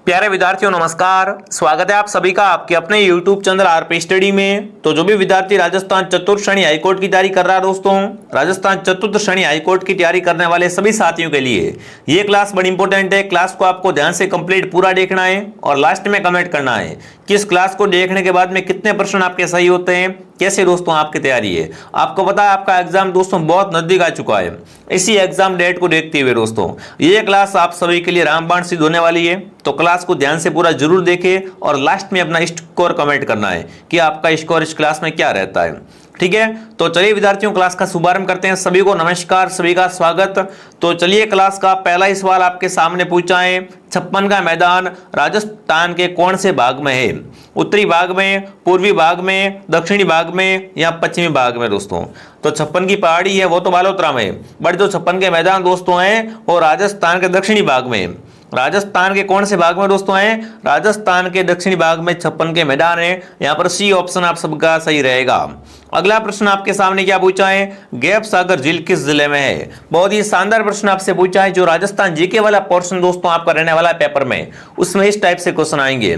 प्यारे विद्यार्थियों नमस्कार। स्वागत है आप सभी का आपके अपने YouTube चैनल आरपी स्टडी में। तो जो भी विद्यार्थी राजस्थान चतुर्थ श्रेणी हाईकोर्ट की तैयारी कर रहा है दोस्तों, राजस्थान चतुर्थ श्रेणी हाईकोर्ट की तैयारी करने वाले सभी साथियों के लिए ये क्लास बड़ी इंपॉर्टेंट है। क्लास को आपको ध्यान से कंप्लीट पूरा देखना है और लास्ट में कमेंट करना है कि इस क्लास को देखने के बाद में कितने प्रश्न आपके सही होते हैं, कैसे दोस्तों आपकी तैयारी है। आपको पता है आपका एग्जाम दोस्तों बहुत नजदीक आ चुका है। इसी एग्जाम डेट को देखते हुए दोस्तों ये क्लास आप सभी के लिए रामबाण सिद्ध होने वाली है। तो क्लास को ध्यान से पूरा जरूर देखें और लास्ट में अपना स्कोर कमेंट करना है कि आपका स्कोर इस क्लास में क्या रहता है। ठीक है, तो चलिए विद्यार्थियों क्लास का शुभारंभ करते हैं। सभी को नमस्कार, सभी का स्वागत। तो चलिए क्लास का पहला ही सवाल आपके सामने पूछा है, 56 का मैदान राजस्थान के कौन से भाग में है? उत्तरी भाग में, पूर्वी भाग में, दक्षिणी भाग में या पश्चिमी भाग में दोस्तों? तो 56 की पहाड़ी है वो तो बालोतरा में, बट जो 56 के मैदान दोस्तों हैं वो राजस्थान के दक्षिणी भाग में। राजस्थान के कौन से भाग में दोस्तों हैं? राजस्थान के दक्षिणी भाग में 56 के मैदान है। यहाँ पर सी ऑप्शन आप सबका सही रहेगा। अगला प्रश्न आपके सामने क्या पूछा है, गैप सागर झील किस जिले में है? बहुत ही शानदार प्रश्न आपसे पूछा है। जो राजस्थान जीके वाला पोर्शन दोस्तों आपका रहने वाला है पेपर में, उसमें इस टाइप से क्वेश्चन आएंगे।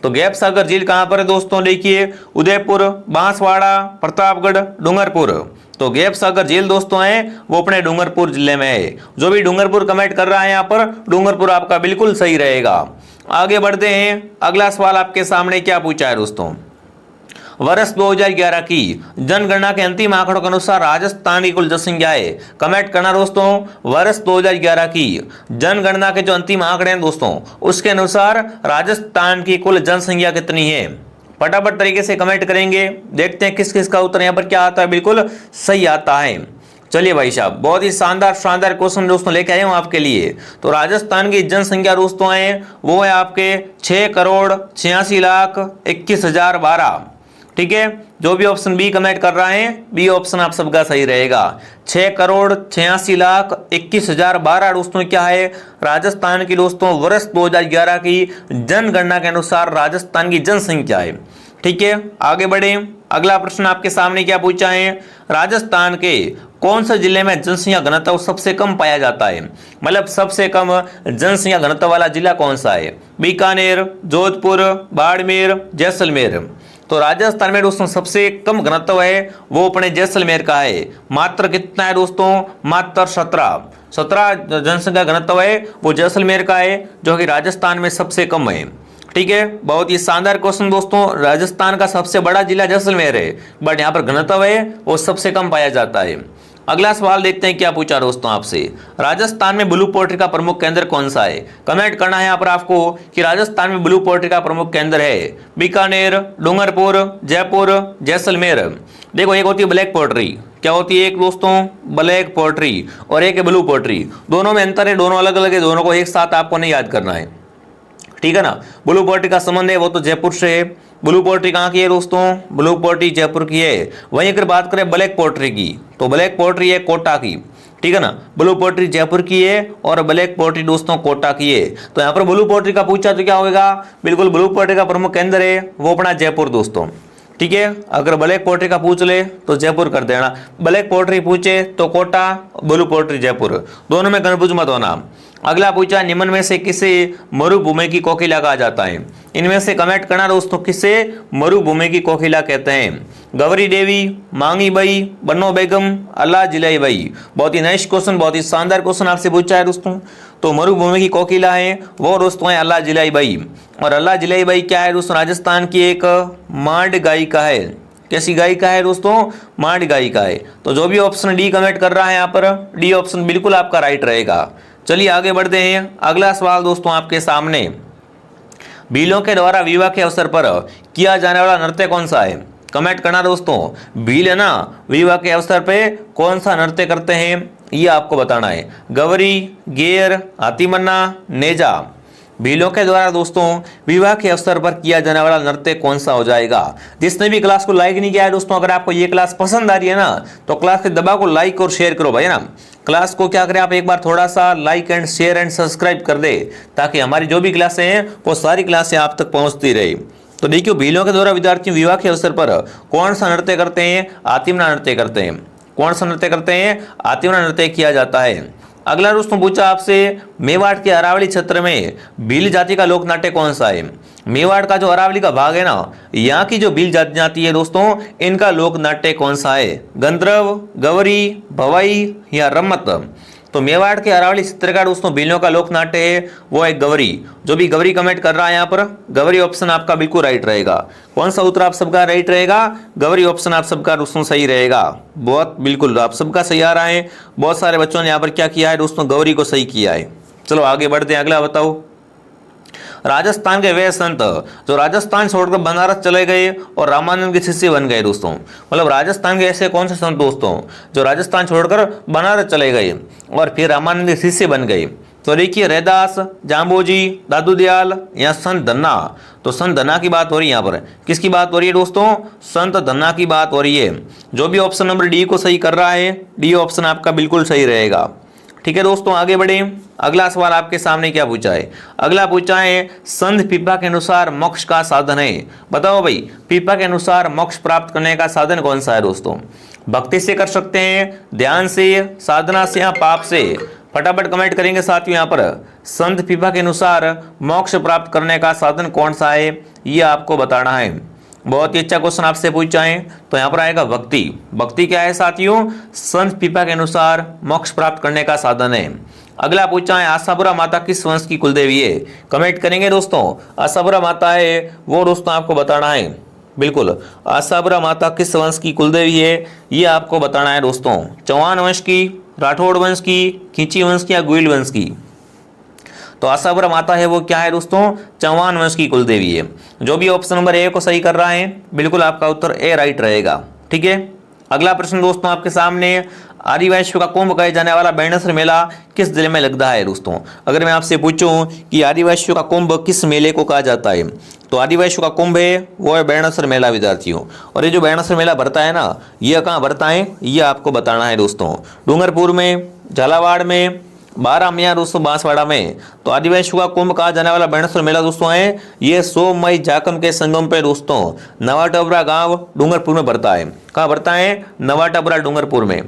तो गैप सागर झील कहां पर है दोस्तों? देखिए, उदयपुर, बांसवाड़ा, प्रतापगढ़, डूंगरपुर। तो गैप सागर झील दोस्तों है वो अपने डूंगरपुर जिले में है। जो भी डूंगरपुर कमेंट कर रहा है यहाँ पर, डूंगरपुर आपका बिल्कुल सही रहेगा। आगे बढ़ते हैं। अगला सवाल आपके सामने क्या पूछा है दोस्तों, वर्ष 2011 की जनगणना के अंतिम आंकड़ों के अनुसार राजस्थान की कुल जनसंख्या है। कमेंट करना दोस्तों, वर्ष 2011 की जनगणना के जो अंतिम आंकड़े हैं दोस्तों, उसके अनुसार राजस्थान की कुल जनसंख्या कितनी है? फटाफट तरीके से कमेंट करेंगे। देखते हैं किस किस का उत्तर यहाँ पर क्या आता है। बिल्कुल सही आता है। चलिए भाई साहब, बहुत ही शानदार शानदार क्वेश्चन दोस्तों लेके आए हूं आपके लिए। तो राजस्थान की जनसंख्या दोस्तों है वो है आपके 6,86,21,012। ठीक है, जो भी ऑप्शन बी कमेंट कर रहा है, बी ऑप्शन आप सबका सही रहेगा। 6,86,21,012 दोस्तों क्या है? राजस्थान की दोस्तों वर्ष 2011 की जनगणना के अनुसार राजस्थान की जनसंख्या है। ठीक है, आगे बढ़े। अगला प्रश्न आपके सामने क्या पूछा है, राजस्थान के कौन से जिले में जनसंख्या घनत्व सबसे कम पाया जाता है? मतलब सबसे कम जनसंख्या घनत्व वाला जिला कौन सा है? बीकानेर, जोधपुर, बाड़मेर, जैसलमेर। तो राजस्थान में दोस्तों सबसे कम घनत्व है वो अपने जैसलमेर का है। मात्र कितना है दोस्तों? मात्र 17 जनसंख्या घनत्व है वो जैसलमेर का है, जो कि राजस्थान में सबसे कम है। ठीक है, बहुत ही शानदार क्वेश्चन दोस्तों। राजस्थान का सबसे बड़ा जिला जैसलमेर है, बट यहाँ पर घनत्व है वो सबसे कम पाया जाता है। अगला सवाल देखते हैं क्या पूछा दोस्तों आपसे, राजस्थान में ब्लू पोल्ट्री का प्रमुख केंद्र कौन सा है? कमेंट करना है यहाँ पर आपको कि राजस्थान में ब्लू पोल्ट्री का प्रमुख केंद्र है बीकानेर, डूंगरपुर, जयपुर, जैसलमेर। देखो, एक होती है ब्लैक पोल्ट्री, क्या होती है एक दोस्तों? ब्लैक पोल्ट्री, और एक है ब्लू पोल्ट्री। दोनों में अंतर है, दोनों अलग अलग है, दोनों को एक साथ आपको नहीं याद करना है। ठीक है ना। ब्लू पोल्ट्री का संबंध है वो तो जयपुर से है। ब्लू पोल्ट्री कहाँ की है दोस्तों? ब्लू पोल्ट्री जयपुर की है। वहीं अगर बात करें ब्लैक पोल्ट्री की, तो ब्लैक पोल्ट्री है कोटा की। ठीक है ना, ब्लू पोल्ट्री जयपुर की है और ब्लैक पोल्ट्री दोस्तों कोटा की है। तो यहाँ पर ब्लू पोल्ट्री का पूछा तो क्या होगा? बिल्कुल ब्लू पोल्ट्री का प्रमुख केंद्र है वो अपना जयपुर दोस्तों। ठीक है, अगर ब्लैक पोल्ट्री का पूछ ले तो जयपुर कर देना, ब्लैक पोल्ट्री पूछे तो कोटा, ब्लू पोल्ट्री जयपुर, दोनों में कन्फ्यूज मत होना। अगला पूछा, निम्न में से किसे मरुभूमि की कोकिला कहा जाता है? इनमें से कमेंट करना दोस्तों, किसे मरुभूमि की कोकिला कहते हैं? गौरी देवी, मांगी बाई, बन्नो बेगम, अल्लाह जिलाई बाई। बहुत ही नाइस क्वेश्चन, बहुत ही शानदार क्वेश्चन आपसे पूछा है दोस्तों। तो मरुभूमि की कोकिला है वो दोस्तों है अल्लाह जिलाई बाई। और अल्लाह जिलाई बाई क्या है दोस्तों? राजस्थान की एक मांड गायिका है। कैसी गायिका है दोस्तों? मांड गायिका है। तो जो भी ऑप्शन डी कमेंट कर रहा है यहाँ पर, डी ऑप्शन बिल्कुल आपका राइट रहेगा। चलिए आगे बढ़ते हैं। अगला सवाल दोस्तों आपके सामने, भीलों के द्वारा विवाह के अवसर पर किया जाने वाला नृत्य कौन सा है? कमेंट करना दोस्तों। भील है ना, विवाह के अवसर पे कौन सा नृत्य करते हैं ये आपको बताना है। गवरी, गेर, हाथीमन्ना, नेजा। भीलों के द्वारा दोस्तों विवाह के अवसर पर किया जाने वाला नृत्य कौन सा हो जाएगा? जिसने भी क्लास को लाइक नहीं किया है दोस्तों, अगर आपको ये क्लास पसंद आ रही है ना, तो क्लास के दबा को लाइक और शेयर करो भाई ना। क्लास को क्या करें आप एक बार थोड़ा सा like and share and subscribe कर दे, ताकि हमारी जो भी क्लासें हैं वो सारी क्लासें आप तक पहुंचती रहे। तो देखिए, भीलों के द्वारा विद्यार्थी विवाह के अवसर पर कौन सा नृत्य करते हैं? आतिमना नृत्य करते हैं। कौन सा नृत्य करते हैं? आतिमना नृत्य किया जाता है। अगला दोस्तों पूछा आपसे, मेवाड़ के अरावली क्षेत्र में भील जाति का लोक नाट्य कौन सा है? मेवाड़ का जो अरावली का भाग है ना, यहाँ की जो भील जाति है दोस्तों, इनका लोक नाट्य कौन सा है? गंधर्व, गवरी, भवाई या रम्मत? तो मेवाड़ के अरावली क्षेत्र का दोस्तों भीलों का लोक नाट्य है वो है गवरी। जो भी गवरी कमेंट कर रहा है यहाँ पर, गवरी ऑप्शन आपका बिल्कुल राइट रहेगा। कौन सा उत्तर आप सबका राइट रहेगा? गवरी ऑप्शन आप सबका दोस्तों सही रहेगा। बहुत बिल्कुल आप सबका सही आ रहा है। बहुत सारे बच्चों ने यहाँ पर क्या किया है दोस्तों, गवरी को सही किया है। चलो आगे बढ़ते हैं, अगला बताओ। राजस्थान के वे संत जो राजस्थान छोड़कर बनारस चले गए और रामानंद के शिष्य बन गए दोस्तों, मतलब राजस्थान के ऐसे कौन से संत दोस्तों जो राजस्थान छोड़कर बनारस चले गए और फिर रामानंद के शिष्य बन गए? तो देखिए, रैदास, जाम्बोजी, दादू दयाल या संत धन्ना। तो संत धन्ना की बात हो रही है यहाँ पर। किसकी बात हो रही है दोस्तों? संत धन्ना की बात हो रही है। जो भी ऑप्शन नंबर डी को सही कर रहा है, डी ऑप्शन आपका बिल्कुल सही रहेगा। ठीक है दोस्तों, आगे बढ़े। अगला सवाल आपके सामने क्या पूछा है? अगला पूछा है, संत पीपा के अनुसार मोक्ष का साधन है। बताओ भाई, पीपा के अनुसार मोक्ष प्राप्त करने का साधन कौन सा है दोस्तों? भक्ति से कर सकते हैं, ध्यान से, साधना से या पाप से? फटाफट कमेंट करेंगे साथियों। यहाँ पर संत पीपा के अनुसार मोक्ष प्राप्त करने का साधन कौन सा है, ये आपको बताना है। बहुत ही अच्छा क्वेश्चन आपसे पूछा है। तो यहाँ पर आएगा भक्ति। भक्ति क्या है साथियों? संत पीपा के अनुसार मोक्ष प्राप्त करने का साधन है। अगला पूछा है, आशापुरा माता किस वंश की कुलदेवी है? कमेंट करेंगे दोस्तों। आशापुरा माता है वो दोस्तों आपको बताना है। बिल्कुल, आशापुरा माता किस वंश की कुलदेवी है ये आपको बताना है दोस्तों। चौहान वंश की, राठौड़ वंश की, खींची वंश की या गुइल वंश की? तो आशापुरा माता है वो क्या है दोस्तों? चौहान वंश की कुलदेवी है। जो भी ऑप्शन नंबर ए को सही कर रहा है, बिल्कुल आपका उत्तर ए राइट रहेगा। ठीक है, अगला प्रश्न दोस्तों आपके सामने, आदिवासियों का कुंभ कहे जाने वाला बेणसर मेला किस जिले में लगता है दोस्तों? अगर मैं आपसे पूछूं कि आदिवासियों का कुंभ किस मेले को कहा जाता है, तो आदिवासियों का कुंभ है वो है बेणसर मेला विद्यार्थियों। और ये जो बेणसर मेला भरता है ना, ये कहाँ भरता है ये आपको बताना है दोस्तों। डूंगरपुर में, झालावाड़ में, 12 मई दोस्तों बांसवाड़ा में। तो आदिवासियों का कुंभ कहा जाने वाला बेणसर मेला दोस्तों है ये 100 मई जाकम के संगम पे दोस्तों नवाटबरा गांव डूंगरपुर में भरता है। कहाँ भरता है? नवाटबरा डूंगरपुर में।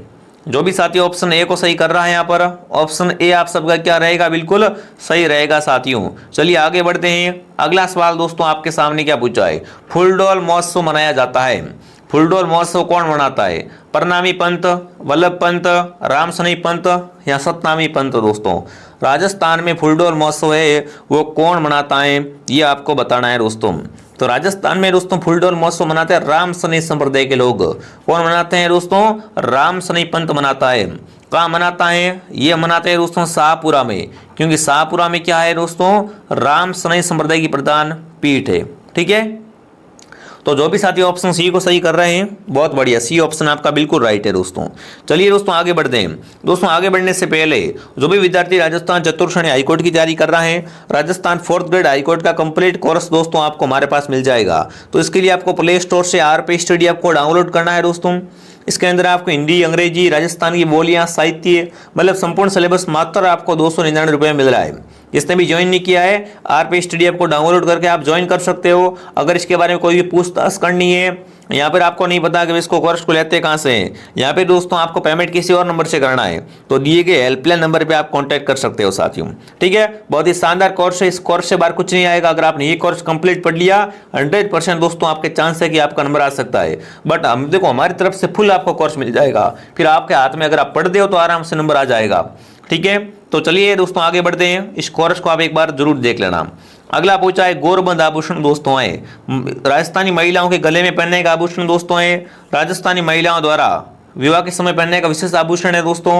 जो भी साथी ऑप्शन ए को सही कर रहा है यहाँ पर, ऑप्शन ए आप सबका क्या रहेगा? बिल्कुल सही रहेगा साथियों। चलिए आगे बढ़ते हैं। अगला सवाल दोस्तों आपके सामने क्या पूछा है? फूलडोल महोत्सव मनाया जाता है। फूलडोल महोत्सव कौन मनाता है? प्रणामी पंत, वल्लभ पंत, रामसनी पंत या सतनामी पंत? दोस्तों राजस्थान में फूलडोल महोत्सव है वो कौन मनाता है ये आपको बताना है दोस्तों। तो राजस्थान में दोस्तों फूलडोल महोत्सव मनाते हैं रामसनी संप्रदाय के लोग। कौन मनाते हैं दोस्तों? रामसनी पंत मनाता है। कहाँ मनाता है? ये मनाते हैं दोस्तों शाहपुरा में, क्योंकि शाहपुरा में क्या है दोस्तों? रामसनी संप्रदाय की प्रधान पीठ है। ठीक है, तो जो भी साथी ऑप्शन सी को सही कर रहे हैं, बहुत बढ़िया, सी ऑप्शन आपका बिल्कुल राइट है दोस्तों। चलिए दोस्तों आगे बढ़ते हैं। दोस्तों आगे बढ़ने से पहले जो भी विद्यार्थी राजस्थान चतुर्थ श्रेणी हाईकोर्ट की तैयारी कर रहे हैं, राजस्थान 4th ग्रेड हाईकोर्ट का कंप्लीट कोर्स दोस्तों आपको हमारे पास मिल जाएगा। तो इसके लिए आपको प्ले स्टोर से RP स्टडी ऐप को डाउनलोड करना है दोस्तों। इसके अंदर आपको हिंदी, अंग्रेजी, राजस्थान की बोलियां, साहित्य, मतलब संपूर्ण सिलेबस मात्र आपको 299 रुपये में मिल रहा है। जिसने भी ज्वाइन नहीं किया है, RP स्टडी ऐप को डाउनलोड करके आप ज्वाइन कर सकते हो। अगर इसके बारे में कोई भी पूछताछ करनी है, यहाँ पर आपको नहीं पता कि इसको कोर्स को लेते कहाँ से हैं, यहाँ पे दोस्तों आपको पेमेंट किसी और नंबर से करना है, तो दिए गए हेल्पलाइन नंबर पे आप कांटेक्ट कर सकते हो साथियों। ठीक है, बहुत ही शानदार कोर्स है। इस कोर्स से बाहर कुछ नहीं आएगा। अगर आपने ये कोर्स कंप्लीट पढ़ लिया, 100% दोस्तों आपके चांस है कि आपका नंबर आ सकता है। बट हम देखो हमारी तरफ से फुल आपको कोर्स मिल जाएगा, फिर आपके हाथ में अगर आप पढ़ दो तो आराम से नंबर आ जाएगा। ठीक है, तो चलिए दोस्तों आगे बढ़ते हैं। इस कोर्स को आप एक बार जरूर देख लेना। अगला पूछा है, गोरबंद आभूषण दोस्तों है राजस्थानी महिलाओं के गले में पहनने का आभूषण दोस्तों है। राजस्थानी महिलाओं द्वारा विवाह के समय पहनने का विशेष आभूषण है दोस्तों।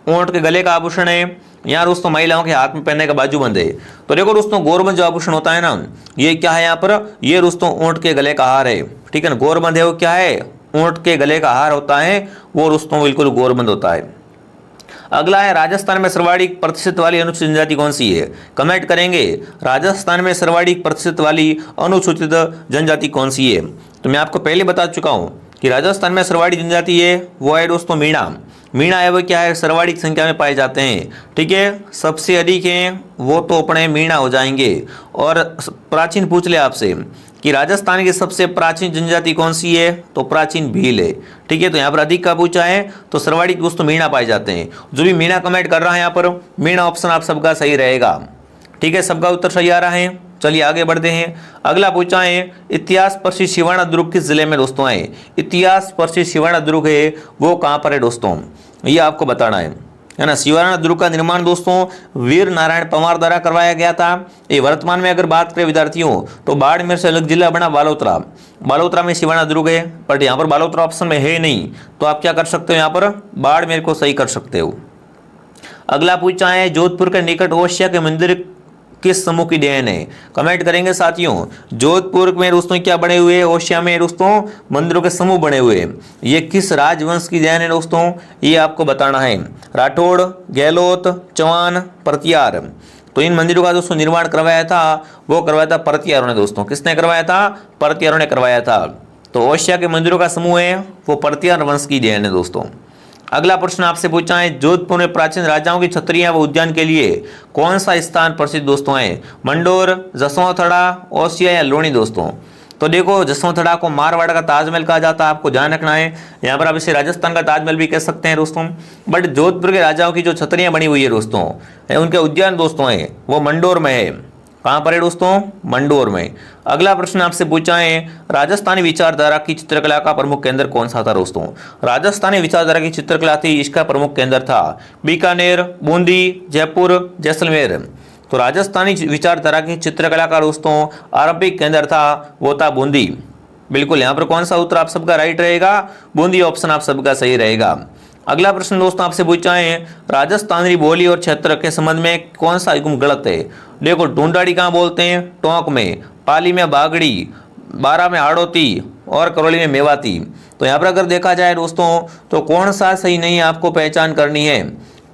ऊंट के गले का आभूषण है। यहाँ दोस्तों महिलाओं के हाथ में पहनने का बाजूबंद है। तो देखो दोस्तों, गोरबंद जो आभूषण होता है ना, ये क्या है यहाँ पर? ये दोस्तों ऊंट के गले का हार है। ठीक है ना, गोरबंद है वो क्या है? ऊंट के गले का हार होता है वो दोस्तों बिल्कुल गोरबंद होता है। अगला है, राजस्थान में सर्वाधिक प्रतिशत वाली अनुसूचित जनजाति कौन सी है? कमेंट करेंगे, राजस्थान में सर्वाधिक प्रतिशत वाली अनुसूचित जनजाति कौन सी है? तो मैं आपको पहले बता चुका हूं कि राजस्थान में सर्वाधिक जनजाति है वो है दोस्तों मीणा। मीणा है वो क्या है? सर्वाधिक संख्या में पाए जाते हैं। ठीक है, सबसे अधिक हैं वो तो अपने मीणा हो जाएंगे। और प्राचीन पूछ ले आपसे कि राजस्थान की सबसे प्राचीन जनजाति कौन सी है, तो प्राचीन भील है। ठीक है, तो यहाँ पर अधिक का पूछा है तो सर्वाधिक दोस्तों मीणा पाए जाते हैं। जो भी मीणा कमेंट कर रहा है यहाँ पर मीणा ऑप्शन आप सबका सही रहेगा। ठीक है, सबका उत्तर सही आ रहा है। चलिए आगे बढ़ते हैं। अगला पूछा है इतिहास प्रसिद्ध शिवाना दुर्ग किस जिले में दोस्तों है। इतिहास प्रसिद्ध शिवाना दुर्ग है वो कहाँ पर है दोस्तों, ये आपको बताना है ना। शिवाना दुर्ग का निर्माण दोस्तों वीर नारायण पंवार द्वारा करवाया गया था। ये वर्तमान में अगर बात करें विद्यार्थियों तो बाड़मेर से अलग जिला बना बालोतरा। बालोतरा में शिवाना दुर्ग है, बट यहाँ पर बालोतरा ऑप्शन में है नहीं, तो आप क्या कर सकते हो, यहाँ पर बाड़मेर को सही कर सकते हो। अगला पूछा है जोधपुर के निकट ओसिया के मंदिर किस समूह की देन है। कमेंट करेंगे साथियों। जोधपुर में दोस्तों क्या बने हुए, ओसिया में दोस्तों मंदिरों के समूह बने हुए, ये किस राजवंश की देन है दोस्तों, ये आपको बताना है। राठौड़, गहलोत, चौहान, परतियार। तो इन मंदिरों का दोस्तों निर्माण करवाया था, वो करवाया था परतियारों ने दोस्तों। किसने करवाया था, परतियारों ने करवाया था। तो ओसिया के मंदिरों का समूह है वो परतियार वंश की देन है दोस्तों। अगला प्रश्न आपसे पूछा है जोधपुर में प्राचीन राजाओं की छत्रियां व उद्यान के लिए कौन सा स्थान प्रसिद्ध दोस्तों है। मंडोर, जसवंतड़ा, ओसिया या लोणी दोस्तों। तो देखो जसवंतड़ा को मारवाड़ का ताजमहल कहा जाता है, आपको ध्यान रखना है। यहाँ पर आप इसे राजस्थान का ताजमहल भी कह सकते हैं दोस्तों। बट जोधपुर के राजाओं की जो छत्रियां बनी हुई है दोस्तों, उनके उद्यान दोस्तों है वो मंडोर में है। कहाँ पर है दोस्तों, मंडोर में। अगला प्रश्न आपसे पूछा है राजस्थानी विचारधारा की चित्रकला का प्रमुख केंद्र कौन सा था दोस्तों। राजस्थानी विचारधारा की चित्रकला थी, इसका प्रमुख केंद्र था बीकानेर, बूंदी, जयपुर, जैसलमेर। तो राजस्थानी विचारधारा की चित्रकला का दोस्तों आरंभिक केंद्र था वो था बूंदी। बिल्कुल, यहाँ पर कौन सा उत्तर आप सबका राइट रहेगा, बूंदी ऑप्शन आप सबका सही रहेगा। अगला प्रश्न दोस्तों आपसे पूछा है राजस्थानी बोली और क्षेत्र के संबंध में कौन सा युग्म गलत है। देखो ढूंढाड़ी कहाँ बोलते हैं, टोंक में, पाली में बागड़ी, बारा में हाड़ौती और करौली में मेवाती। तो यहाँ पर अगर देखा जाए दोस्तों तो कौन सा सही नहीं है, आपको पहचान करनी है।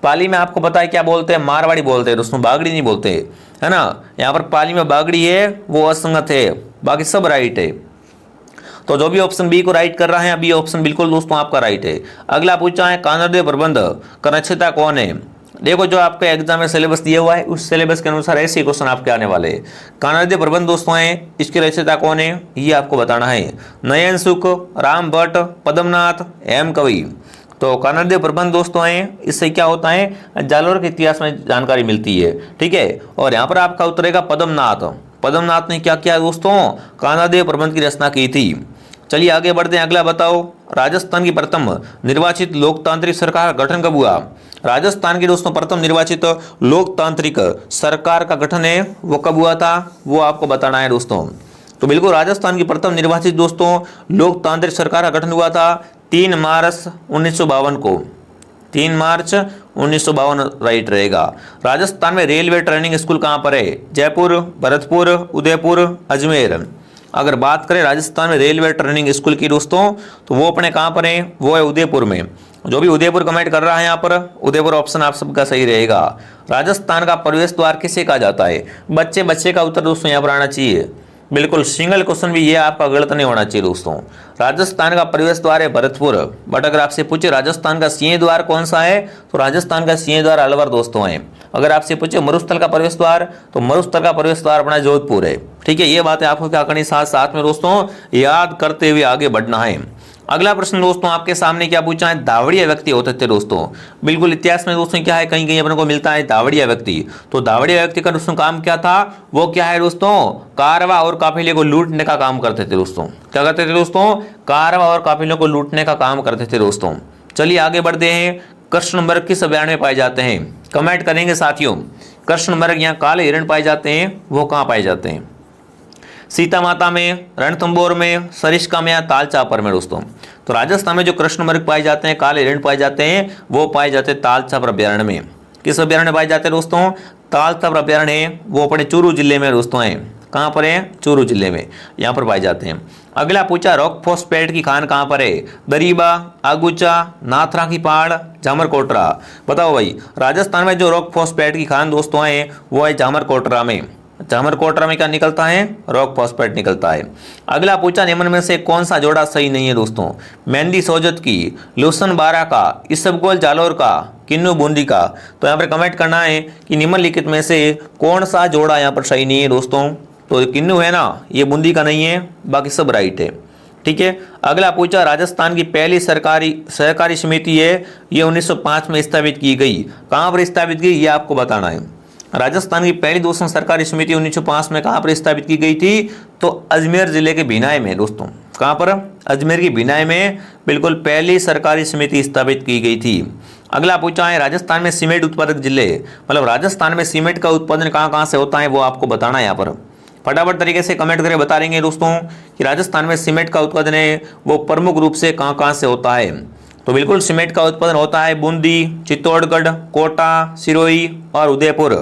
पाली में आपको पता है क्या बोलते हैं, मारवाड़ी बोलते हैं दोस्तों, बागड़ी नहीं बोलते, है ना। यहाँ पर पाली में बागड़ी है वो असंगत है, बाकी सब राइट है। तो जो भी ऑप्शन बी को राइट कर रहा है, बी ऑप्शन बिल्कुल दोस्तों आपका राइट है। अगला पूछा है कानड़देव प्रबंध का रचयिता कौन है। देखो जो आपका एग्जाम में सिलेबस दिया हुआ है उस सिलेबस के अनुसार ऐसे क्वेश्चन आपके आने वाले हैं। कानड़देव प्रबंध दोस्तों हैं, इसके रचयिता कौन है ये आपको बताना है। नयन सुख, राम भट्ट, पद्मनाथ, हेम कवि। तो कानड़देव प्रबंध दोस्तों हैं, इससे क्या होता है जालोर के इतिहास में जानकारी मिलती है। ठीक है, और यहाँ पर आपका उत्तर रहेगा पद्मनाथ। पद्मनाथ ने क्या किया दोस्तों, कानड़देव प्रबंध की रचना की थी। चलिए आगे बढ़ते हैं। अगला बताओ राजस्थान की प्रथम निर्वाचित लोकतांत्रिक सरकार का गठन कब हुआ। राजस्थान की दोस्तों प्रथम निर्वाचित लोकतांत्रिक सरकार का गठन है वो कब हुआ था, वो आपको बताना है दोस्तों। तो बिल्कुल राजस्थान की प्रथम निर्वाचित दोस्तों लोकतांत्रिक सरकार का गठन हुआ था 3 मार्च 1952 को। 3 मार्च 1952 राइट रहेगा। राजस्थान में रेलवे ट्रेनिंग स्कूल कहाँ पर है, जयपुर, भरतपुर, उदयपुर, अजमेर। अगर बात करें राजस्थान में रेलवे ट्रेनिंग स्कूल की दोस्तों तो वो अपने कहाँ पर है, वो है उदयपुर में। जो भी उदयपुर कमेंट कर रहा है यहाँ पर उदयपुर ऑप्शन आप सबका सही रहेगा। राजस्थान का प्रवेश द्वार किसे कहा जाता है, बच्चे का उत्तर दोस्तों यहाँ पर आना चाहिए। बिल्कुल सिंगल क्वेश्चन भी ये आपका गलत नहीं होना चाहिए दोस्तों। राजस्थान का प्रवेश द्वार है भरतपुर। बट अगर आपसे पूछे राजस्थान का सिंह द्वार कौन सा है तो राजस्थान का सिंह द्वार अलवर दोस्तों है। अगर आपसे पूछे मरुस्थल का प्रवेश द्वार तो मरुस्थल का प्रवेश द्वार अपना जोधपुर है। ठीक है, ये बातें आपको क्या करनी साथ साथ में दोस्तों याद करते हुए आगे बढ़ना है। अगला प्रश्न दोस्तों आपके सामने क्या पूछा है, धावड़िया व्यक्ति होते थे दोस्तों। बिल्कुल इतिहास में दोस्तों क्या है, कहीं कहीं अपने को मिलता है धावड़िया व्यक्ति। तो धावड़िया व्यक्ति का दोस्तों काम क्या था, वो क्या है दोस्तों कारवा और काफिले को लूटने का काम करते थे दोस्तों। क्या करते थे दोस्तों, कारवा और काफिलों को लूटने का काम करते थे दोस्तों। चलिए आगे बढ़ते हैं। कृष्णमृग किस अभयारण्य में पाए जाते हैं, कमेंट करेंगे साथियों। कृष्णमृग यहाँ काले हिरण पाए जाते हैं, वो कहाँ पाए जाते हैं, सीता माता में, रणथंभौर में, सरिस्का में या तालचापर में दोस्तों। तो राजस्थान में जो कृष्णमृग पाए जाते हैं, काले हिरण पाए जाते हैं, वो पाए जाते हैं तालचापर अभयारण्य में। किस अभयारण्य पाए जाते हैं दोस्तों, तालचापर अभयारण्य है वो अपने चूरू जिले में दोस्तों है। कहाँ पर है, चूरू जिले में, यहाँ पर पाए जाते हैं। अगला पूछा रॉक फॉस्फेट की खान कहाँ पर है, दरीबा, आगुचा, नाथरा की पहाड़, जामरकोटरा। बताओ भाई राजस्थान में जो रॉक फॉस्फेट की खान दोस्तों है वो है जामरकोटरा में। जामरकोटरा में क्या निकलता है, रॉक फॉस्फेट निकलता है। अगला पूछा निम्न में से कौन सा जोड़ा सही नहीं है दोस्तों, मेहंदी सोजत की, लुसन बारा का, इसबगोल जालोर का, किन्नू बूंदी का। तो यहाँ पर कमेंट करना है कि निम्नलिखित में से कौन सा जोड़ा यहाँ पर सही नहीं है दोस्तों। तो किन्नू है ना, ये बूंदी का नहीं है, बाकी सब राइट है। ठीक है, अगला पूछा राजस्थान की पहली सरकारी सहकारी समिति है, ये 1905 में स्थापित की गई। कहाँ पर स्थापित की ये आपको बताना है। राजस्थान की पहली दोस्तों सरकारी समिति 1905 में कहाँ पर स्थापित की गई थी, तो अजमेर जिले के भिनाई में दोस्तों। कहाँ पर? अजमेर की भिनाई में बिल्कुल पहली सरकारी समिति स्थापित की गई थी। अगला पूछा है राजस्थान में सीमेंट उत्पादक जिले, मतलब राजस्थान में सीमेंट का उत्पादन कहाँ कहाँ से होता है वो आपको बताना है। यहाँ पर फटाफट तरीके से कमेंट करके बता देंगे दोस्तों कि राजस्थान में सीमेंट का उत्पादन है वो प्रमुख रूप से कहाँ कहाँ से होता है। तो बिल्कुल सीमेंट का उत्पादन होता है बूंदी, चित्तौड़गढ़, कोटा, सिरोही और उदयपुर।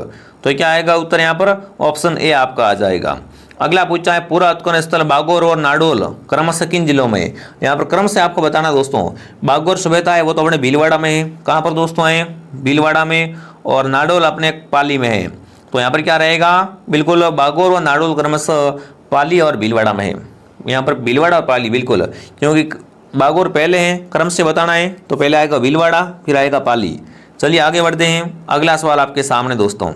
तो क्या आएगा उत्तर यहाँ पर? ऑप्शन ए आपका आ जाएगा। अगला पूछा है पुरातत्व स्थल बागौर और नाडोल क्रमशः किन जिलों में? यहाँ पर क्रम से आपको बताना दोस्तों। बागौर सभ्यता है वो तो अपने भीलवाड़ा में है। कहाँ पर दोस्तों है? भीलवाड़ा में। और नाडोल अपने पाली में है। तो यहाँ पर क्या रहेगा? बिल्कुल बागौर और नाडोल क्रमशः पाली और भीलवाड़ा में है। यहाँ पर भीलवाड़ा और पाली बिल्कुल, क्योंकि बागौर पहले हैं, क्रम से बताना है तो पहले आएगा भीलवाड़ा फिर आएगा पाली। चलिए आगे बढ़ते हैं। अगला सवाल आपके सामने दोस्तों,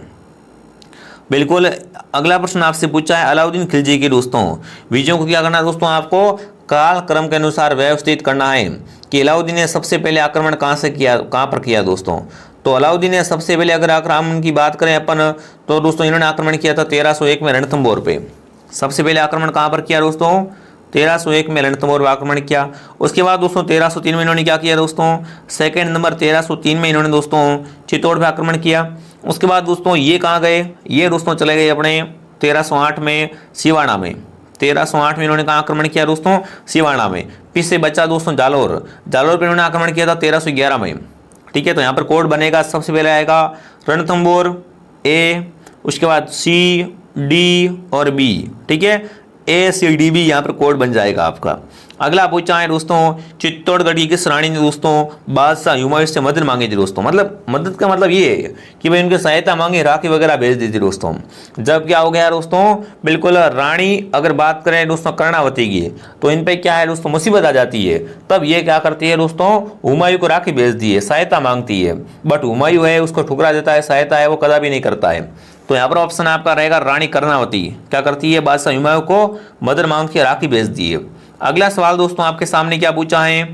बिल्कुल अगला प्रश्न आपसे पूछा है अलाउद्दीन खिलजी की दोस्तों विजयों को क्या करना है दोस्तों? आपको काल क्रम के अनुसार व्यवस्थित करना है कि अलाउद्दीन ने सबसे पहले आक्रमण कहाँ से किया, कहाँ पर किया दोस्तों? तो अलाउद्दीन ने सबसे पहले अगर आक्रमण की बात करें अपन तो दोस्तों इन्होंने आक्रमण किया था 1301 में रणथंभौर पे। सबसे पहले आक्रमण कहाँ पर किया दोस्तों? 1301 में रणथंभौर पर आक्रमण किया। उसके बाद दोस्तों 1303 में इन्होंने क्या किया दोस्तों? सेकंड नंबर 1303 में इन्होंने दोस्तों चित्तौड़ पर आक्रमण किया। उसके बाद दोस्तों ये कहाँ गए? ये दोस्तों चले गए अपने 1308 में सिवाना में। 1308 में इन्होंने कहाँ आक्रमण किया दोस्तों? सिवाना में। फिर से बचा दोस्तों जालोर। जालोर पर इन्होंने आक्रमण किया था 1311 में। ठीक है, तो यहाँ पर कोड बनेगा, सबसे पहले आएगा रणथंभौर ए, उसके बाद सी, डी और बी। ठीक है, ए सी डी बी यहाँ पर कोड बन जाएगा आपका। अगला पूछा है दोस्तों चित्तौड़गढ़ की किस रानी ने दोस्तों बादशाह हुमायूं से मदद मांगी थी दोस्तों? मतलब मदद का मतलब ये है कि भाई उनकी सहायता मांगी, राखी वगैरह भेज दी थी दोस्तों। जब क्या हो गया दोस्तों? बिल्कुल रानी अगर बात करें दोस्तों कर्णावती की तो इन पे क्या है दोस्तों मुसीबत आ जाती है। तब ये क्या करती है दोस्तों? हुमायूं को राखी भेज दी है, सहायता मांगती है। बट हुमायूं है उसको ठुकरा देता है, सहायता है वो कदापि नहीं करता है। तो यहाँ पर ऑप्शन आपका रहेगा रानी कर्णावती क्या करती है? बादशाह हुमायूं को मदद मांग के राखी भेज दी है। अगला सवाल दोस्तों आपके सामने क्या पूछा है?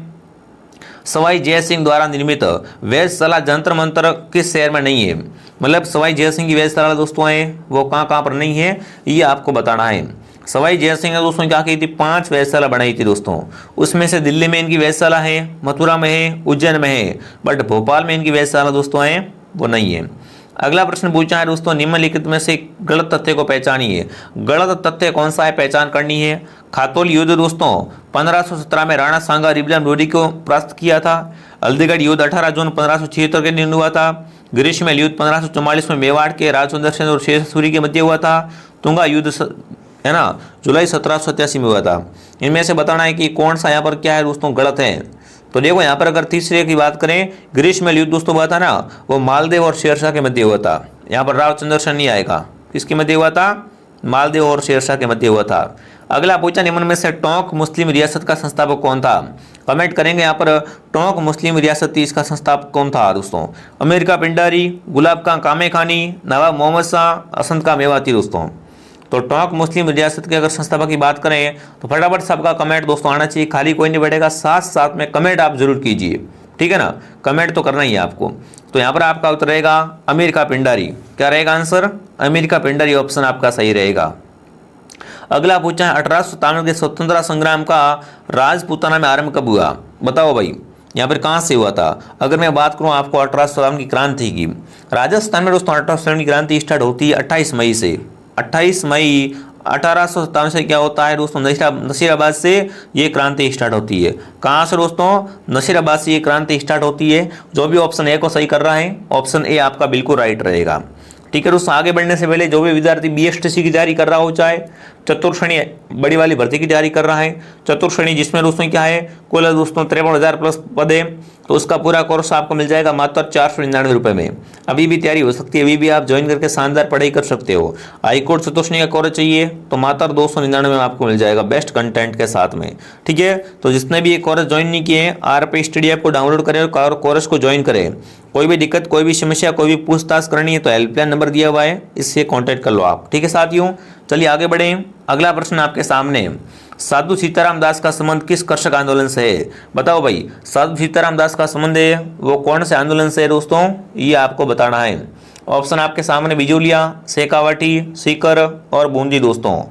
सवाई जय सिंह द्वारा निर्मित वेधशाला जंतर मंतर किस शहर में नहीं है? मतलब सवाई जय सिंह की वेधशाला दोस्तों है वो कहाँ कहाँ पर नहीं है ये आपको बताना है। सवाई जय सिंह ने दोस्तों क्या की थी? 5 वेधशाला बनाई थी दोस्तों। उसमें से दिल्ली में इनकी वेधशाला है, मथुरा में है, उज्जैन में है, बट भोपाल में इनकी वेधशाला दोस्तों है वो नहीं है। अगला प्रश्न पूछा है दोस्तों निम्नलिखित में से गलत तथ्य को पहचानिए। गलत तथ्य कौन सा है, पहचान करनी है। खातौल युद्ध दोस्तों 1517 में राणा सांगा रिबलम लोधी को परास्त किया था। हल्दीगढ़ युद्ध 18 जून 1576 के दिन हुआ था। ग्रीष्मल युद्ध 1544 में मेवाड़ के राजवंदर सेन और शेषसूरी के मध्य हुआ था। तुंगा युद्ध है ना जुलाई 1787 में हुआ था। इनमें से बताना है कि कौन सा यहाँ पर क्या है दोस्तों गलत है। तो देखो यहाँ पर अगर तीसरे की बात करें ग्रीष्मल युद्ध दोस्तों हुआ था ना वो मालदेव और शेरशाह के मध्य हुआ था। यहाँ पर रावचंद्र सेन नहीं आएगा। किसके मध्य हुआ था? मालदेव और शेरशाह के मध्य हुआ था। अगला पूछा निम्न में से टोंक मुस्लिम रियासत का संस्थापक कौन था? कमेंट करेंगे यहाँ पर टोंक मुस्लिम रियासत थी, इसका संस्थापक कौन था दोस्तों? अमीर का पिंडारी, गुलाब खां कामेखानी, नवाब मोहम्मद शाह, असंत का मेवाती दोस्तों। तो टोंक मुस्लिम रियासत के अगर संस्थापक की बात करें तो फटाफट सबका कमेंट दोस्तों आना चाहिए, खाली कोई नहीं बैठेगा, साथ साथ में कमेंट आप जरूर कीजिए। ठीक है ना, कमेंट तो करना ही है आपको। तो यहाँ पर आपका उत्तर रहेगा अमीर का पिंडारी। क्या रहेगा आंसर? अमीर का पिंडारी ऑप्शन आपका सही रहेगा। अगला पूछा है 1857 के स्वतंत्रता संग्राम का राजपूताना में आरंभ कब हुआ? बताओ भाई यहाँ पर कहाँ से हुआ था? अगर मैं बात करूँ आपको 1857 की क्रांति की, राजस्थान में दोस्तों 1857 की क्रांति स्टार्ट होती है 28 मई से। 28 मई 1857 से क्या होता है दोस्तों? नसीराबाद से ये क्रांति स्टार्ट होती है। कहाँ से दोस्तों? नसीराबाद से ये क्रांति स्टार्ट होती है। जो भी ऑप्शन ए को सही कर रहा है ऑप्शन ए आपका बिल्कुल राइट रहेगा। ठीक है दोस्तों, आगे बढ़ने से पहले जो भी विद्यार्थी BSTC की तैयारी कर रहा हो, चाहे चतुर्थ श्रेणी बड़ी वाली भर्ती की तैयारी कर रहा है, चतुर्थ श्रेणी जिसमें दोस्तों क्या है कुल दोस्तों 53,000 प्लस पद है, तो उसका पूरा कोर्स आपको मिल जाएगा मात्र 499 रुपये में। अभी भी तैयारी हो सकती है, अभी भी आप ज्वाइन करके शानदार पढ़ाई कर सकते हो। हाईकोर्ट संतोषनी का कोर्स चाहिए तो मात्र 299 में आपको मिल जाएगा बेस्ट कंटेंट के साथ में। ठीक है, तो जिसने भी ये कोर्स ज्वाइन नहीं किए हैं RP स्टडी ऐप को डाउनलोड करें और कोर्स को ज्वाइन करें। कोई भी दिक्कत, कोई भी समस्या, कोई भी पूछताछ करनी है तो हेल्पलाइन नंबर दिया हुआ है, इससे कॉन्टैक्ट कर लो आप। ठीक है साथियों, चलिए आगे बढ़ें। अगला प्रश्न आपके सामने, साधु सीताराम दास का संबंध किस कृषक आंदोलन से है? बताओ भाई, साधु सीताराम दास का संबंध है वो कौन से आंदोलन से है दोस्तों, ये आपको बताना है। ऑप्शन आपके सामने बिजोलिया, शेखावाटी, सीकर और बूंदी दोस्तों।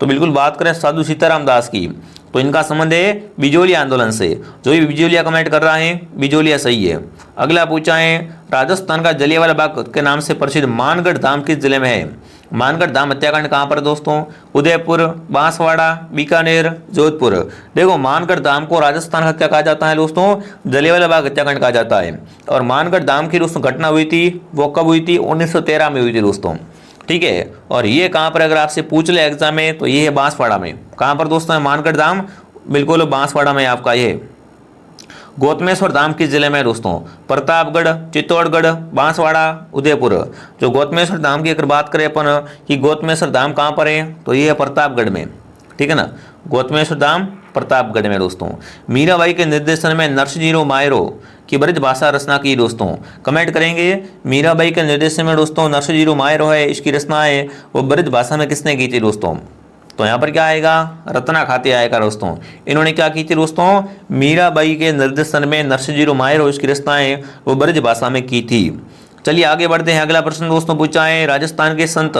तो बिल्कुल बात करें साधु सीताराम दास की तो इनका संबंध है बिजोलिया आंदोलन से। जो भी बिजोलिया कमेंट कर रहा है बिजोलिया सही है। अगला पूछा है, राजस्थान का जलियांवाला बाग के नाम से प्रसिद्ध मानगढ़ धाम किस जिले में है? मानगढ़ धाम हत्याकांड कहाँ पर दोस्तों? उदयपुर, बांसवाड़ा, बीकानेर, जोधपुर। देखो मानगढ़ धाम को राजस्थान का क्या कहा जाता है दोस्तों? जलियांवाला बाग हत्याकांड कहा जाता है। और मानगढ़ धाम की दोस्तों घटना हुई थी वो कब हुई थी? 1913 में हुई थी दोस्तों। ठीक है, और ये कहाँ पर अगर आपसे पूछ ले एग्जाम में तो ये है बांसवाड़ा में। कहाँ पर दोस्तों है मानगढ़ धाम? बिल्कुल बांसवाड़ा में आपका ये। गौतमेश्वर धाम किस जिले में है दोस्तों? प्रतापगढ़, चित्तौड़गढ़, बांसवाड़ा, उदयपुर। जो गौतमेश्वर धाम की अगर बात करें अपन कि गौतमेश्वर धाम कहाँ पर है तो ये है प्रतापगढ़ में। ठीक है ना, गौतमेश्वर धाम प्रतापगढ़ में दोस्तों। मीराबाई के निर्देशन में नरसिंह मायरो की ब्रज भाषा रचना की दोस्तों। कमेंट करेंगे मीराबाई के निर्देशन में दोस्तों नरसिंह मायरो है, इसकी रचना है वो ब्रज भाषा में किसने की थी दोस्तों? तो यहाँ पर क्या आएगा? रत्ना खाते आएगा दोस्तों। इन्होंने क्या की थी दोस्तों? मीराबाई के निर्देशन में नरसिंह मायरो इसकी रचनाएं वो ब्रज भाषा में की थी। चलिए आगे बढ़ते हैं। अगला प्रश्न दोस्तों पूछा है, राजस्थान के संत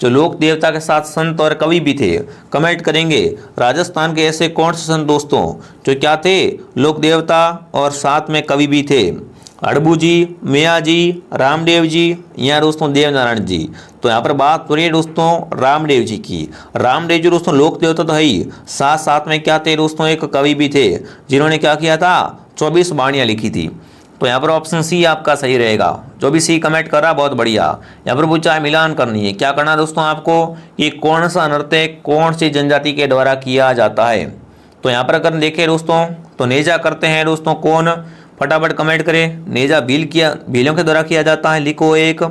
जो लोक देवता के साथ संत और कवि भी थे। कमेंट करेंगे राजस्थान के ऐसे कौन से संत दोस्तों जो क्या थे? लोक देवता और साथ में कवि भी थे। अड़बू जी, मियाँ जी, रामदेव जी या दोस्तों देवनारायण जी। तो यहाँ पर बात हो रही है दोस्तों रामदेव जी की। रामदेव जी दोस्तों लोक देवता तो है ही, साथ साथ में क्या थे दोस्तों? एक कवि भी थे जिन्होंने क्या किया था? 24 वाणियाँ लिखी थी। तो यहाँ पर ऑप्शन सी आपका सही रहेगा। जो भी सी कमेंट कर रहा बहुत बढ़िया। यहाँ पर पूछा है मिलान करनी है। क्या करना है दोस्तों आपको? कि कौन सा नृत्य कौन सी जनजाति के द्वारा किया जाता है? तो यहाँ पर अगर देखें दोस्तों तो नेजा करते हैं दोस्तों कौन? फटाफट कमेंट करें। नेजा भीलों के द्वारा किया जाता है, लिखो 1।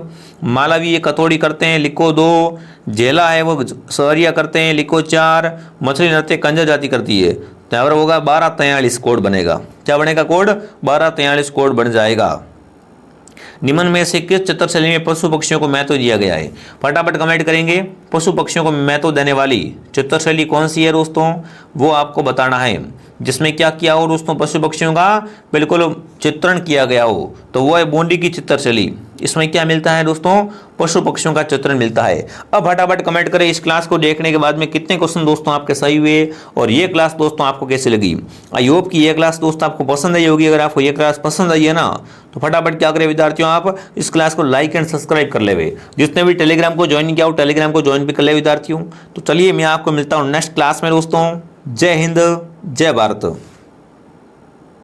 मालवी कतोड़ी करते हैं, लिखो 2। जेला है वो सहरिया करते हैं, लिखो 4। मछली नृत्य कंजर जाति करती है। तो यहाँ पर होगा 1243 कोड बनेगा। क्या बनेगा कोड? 1243 कोड बन जाएगा। निम्न में से किस चित्रशैली में पशु पक्षियों को महत्व दिया गया है? फटाफट कमेंट करेंगे। पशु पक्षियों को महत्व देने वाली चित्रशैली कौन सी है दोस्तों? वो आपको बताना है। जिसमें क्या किया हो दोस्तों? पशु पक्षियों का बिल्कुल चित्रण किया गया हो तो वो है बूंदी की चित्रशैली। इसमें क्या मिलता है दोस्तों? पशु पक्षियों का चित्रण मिलता है। अब फटाफट कमेंट करें इस क्लास को देखने के बाद में कितने क्वेश्चन दोस्तों आपके सही हुए और ये क्लास दोस्तों आपको कैसी लगी। आई होप कि ये क्लास दोस्तों आपको पसंद आई होगी। अगर आपको ये क्लास पसंद आई है ना तो फटाफट क्या करें विद्यार्थियों, आप इस क्लास को लाइक एंड सब्सक्राइब कर ले। जिसने भी टेलीग्राम को ज्वाइन किया हो टेलीग्राम को ज्वाइन भी कर ले विद्यार्थियों। तो चलिए मैं आपको मिलता हूँ नेक्स्ट क्लास में दोस्तों। जय हिंद, जय भारत।